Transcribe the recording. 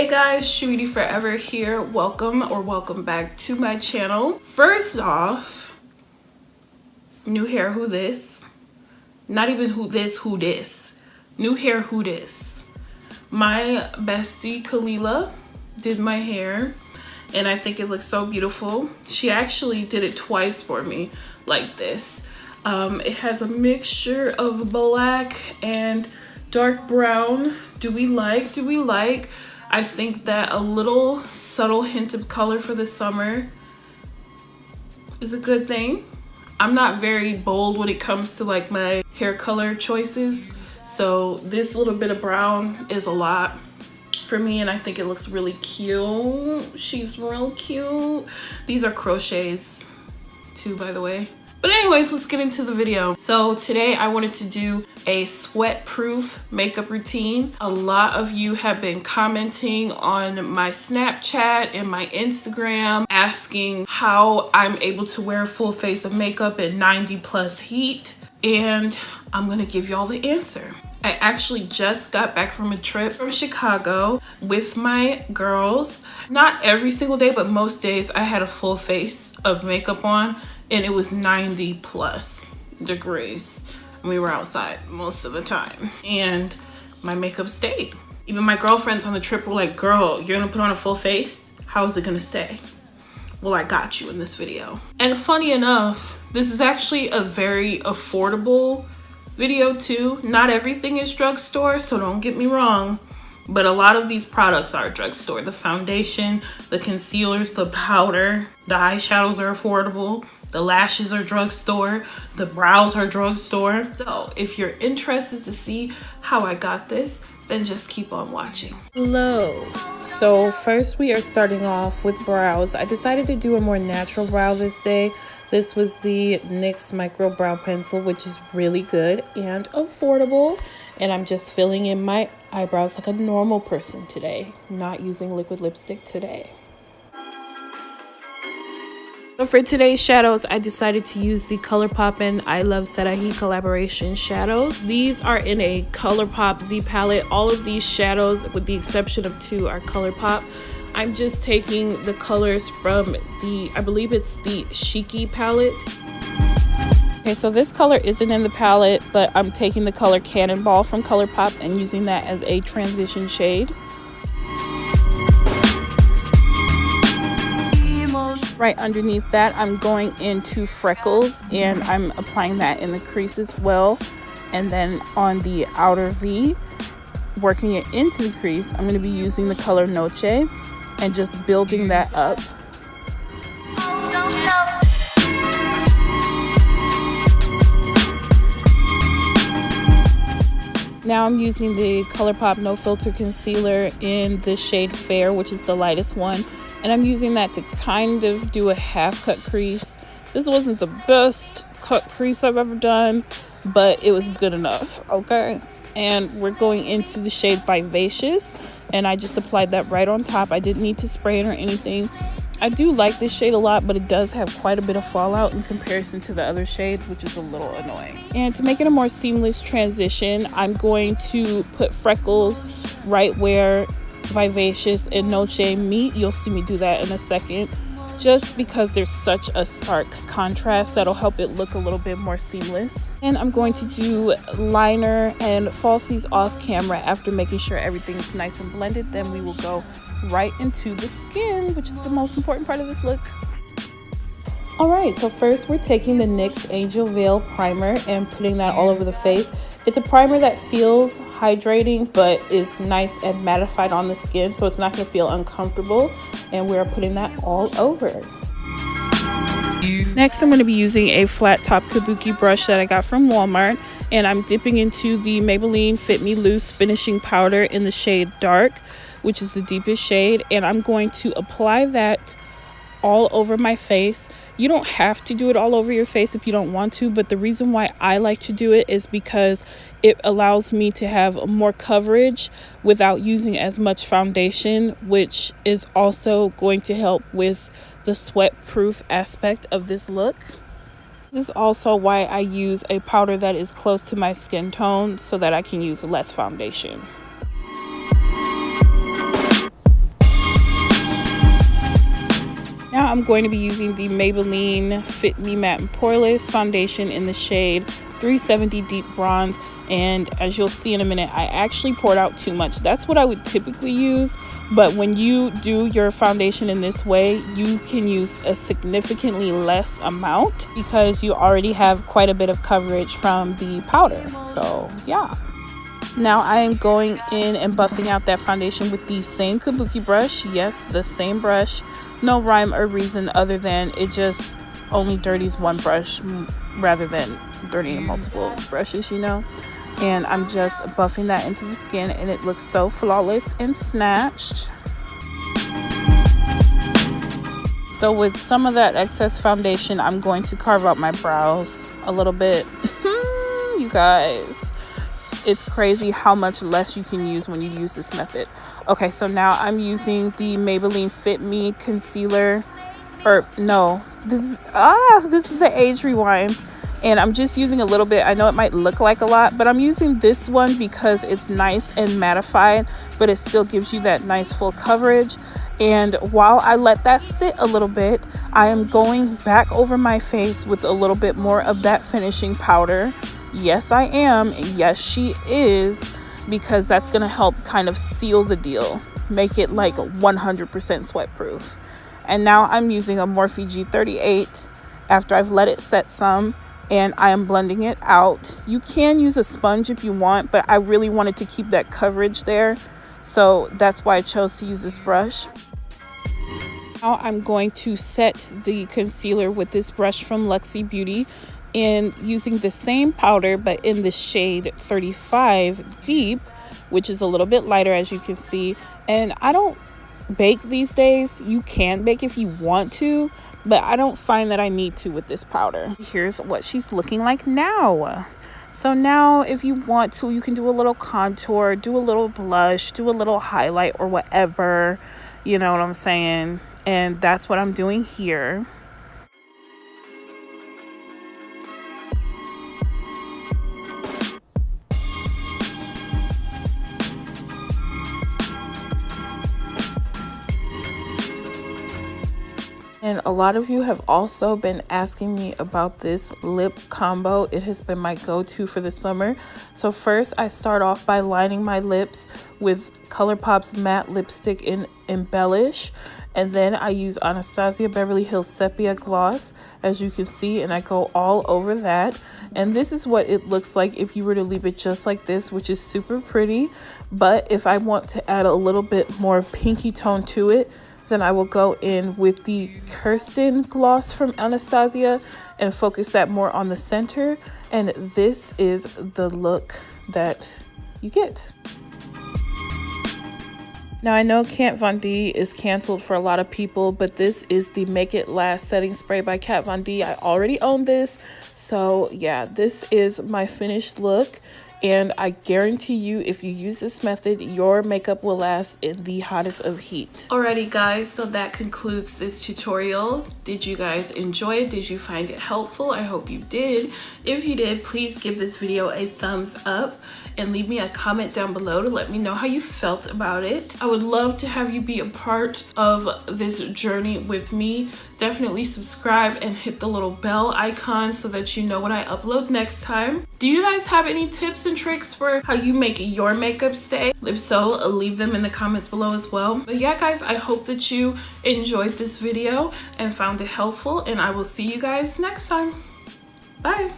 Hey guys, truebeautyforever here. Welcome back to my channel. First off, new hair, who this? Not even who this. New hair, who this? My bestie Kalila did my hair and I think it looks so beautiful. She actually did it twice for me like this. It has a mixture of black and dark brown. Do we like? I think that a little subtle hint of color for the summer is a good thing. I'm not very bold when it comes to like my hair color choices. So this little bit of brown is a lot for me and I think it looks really cute. She's real cute. These are crochets too, by the way. But anyways, let's get into the video. So today I wanted to do a sweat-proof makeup routine. A lot of you have been commenting on my Snapchat and my Instagram asking how I'm able to wear a full face of makeup in 90+ heat. And I'm gonna give y'all the answer. I actually just got back from a trip from Chicago with my girls. Not every single day, but most days I had a full face of makeup on and it was 90+ degrees. We were outside most of the time and my makeup stayed. Even my girlfriends on the trip were like, girl, you're gonna put on a full face? How is it gonna stay? Well, I got you in this video. And funny enough, this is actually a very affordable video too. Not everything is drugstore, so don't get me wrong, but a lot of these products are drugstore. The foundation, the concealers, the powder, the eyeshadows are affordable, the lashes are drugstore, the brows are drugstore. So if you're interested to see how I got this, then just keep on watching. Hello. So first we are starting off with brows. I decided to do a more natural brow this day. This was the NYX Micro Brow Pencil, which is really good and affordable. And I'm just filling in my eyebrows like a normal person today, not using liquid lipstick today. So for today's shadows, I decided to use the ColourPop I Love Sarahi collaboration shadows. These are in a ColourPop Z palette. All of these shadows, with the exception of 2, are ColourPop. I'm just taking the colors from the, I believe it's the Shiki palette. Okay, so this color isn't in the palette, but I'm taking the color Cannonball from ColourPop and using that as a transition shade. Right underneath that, I'm going into Freckles and I'm applying that in the crease as well. And then on the outer V, working it into the crease, I'm going to be using the color Noche and just building that up. Now I'm using the ColourPop No Filter Concealer in the shade Fair, which is the lightest one. And I'm using that to kind of do a half cut crease. This wasn't the best cut crease I've ever done, but it was good enough, okay? And we're going into the shade Vivacious, and I just applied that right on top. I didn't need to spray it or anything. I do like this shade a lot, but it does have quite a bit of fallout in comparison to the other shades, which is a little annoying. And to make it a more seamless transition, I'm going to put Freckles right where Vivacious and Noche meet. You'll see me do that in a second, just because there's such a stark contrast. That'll help it look a little bit more seamless. And I'm going to do liner and falsies off camera. After making sure everything's nice and blended, then we will go right into the skin, which is the most important part of this look. Alright, so first we're taking the NYX Angel Veil primer and putting that all over the face. It's a primer that feels hydrating but is nice and mattified on the skin, so it's not going to feel uncomfortable, and we're putting that all over. Next, I'm going to be using a flat top kabuki brush that I got from Walmart, and I'm dipping into the Maybelline Fit Me Loose finishing powder in the shade Dark, which is the deepest shade, and I'm going to apply that all over my face. You don't have to do it all over your face if you don't want to, but the reason why I like to do it is because it allows me to have more coverage without using as much foundation, which is also going to help with the sweat proof aspect of this look. This is also why I use a powder that is close to my skin tone so that I can use less foundation. I'm going to be using the Maybelline Fit Me Matte and Poreless foundation in the shade 370 Deep Bronze. And as you'll see in a minute, I actually poured out too much. That's what I would typically use, but when you do your foundation in this way, you can use a significantly less amount because you already have quite a bit of coverage from the powder. So yeah. Now I am going in and buffing out that foundation with the same kabuki brush. Yes, the same brush. No rhyme or reason other than it just only dirties one brush rather than dirtying multiple brushes, you know. And I'm just buffing that into the skin, and it looks so flawless and snatched. So with some of that excess foundation, I'm going to carve out my brows a little bit. You guys, it's crazy how much less you can use when you use this method. Okay, so now I'm using the Maybelline Fit Me concealer, or no, this is the Age Rewind. And I'm just using a little bit. I know it might look like a lot, but I'm using this one because it's nice and mattified, but it still gives you that nice full coverage. And while I let that sit a little bit, I am going back over my face with a little bit more of that finishing powder. Yes, I am. Yes, she is, because that's going to help kind of seal the deal, make it like 100% sweat proof. And now I'm using a Morphe G38 after I've let it set some, and I am blending it out. You can use a sponge if you want, but I really wanted to keep that coverage there, so that's why I chose to use this brush. Now I'm going to set the concealer with this brush from Luxie Beauty, and using the same powder but in the shade 35 Deep, which is a little bit lighter, as you can see. And I don't bake these days. You can bake if you want to, but I don't find that I need to with this powder. Here's what she's looking like now. So now if you want to, you can do a little contour, do a little blush, do a little highlight or whatever, you know what I'm saying? And that's what I'm doing here. And a lot of you have also been asking me about this lip combo. It has been my go-to for the summer. So first I start off by lining my lips with ColourPop's matte lipstick in Embellish. And then I use Anastasia Beverly Hills Sepia Gloss, as you can see, and I go all over that. And this is what it looks like if you were to leave it just like this, which is super pretty. But if I want to add a little bit more pinky tone to it, then I will go in with the Kirsten gloss from Anastasia and focus that more on the center. And this is the look that you get. Now I know Kat Von D is canceled for a lot of people, but this is the Make It Last setting spray by Kat Von D. I already own this. So yeah, this is my finished look. And I guarantee you, if you use this method, your makeup will last in the hottest of heat. Alrighty guys, so that concludes this tutorial. Did you guys enjoy it? Did you find it helpful? I hope you did. If you did, please give this video a thumbs up and leave me a comment down below to let me know how you felt about it. I would love to have you be a part of this journey with me. Definitely subscribe and hit the little bell icon so that you know when I upload next time. Do you guys have any tips and tricks for how you make your makeup stay? If so, leave them in the comments below as well. But yeah guys, I hope that you enjoyed this video and found it helpful, and I will see you guys next time. Bye.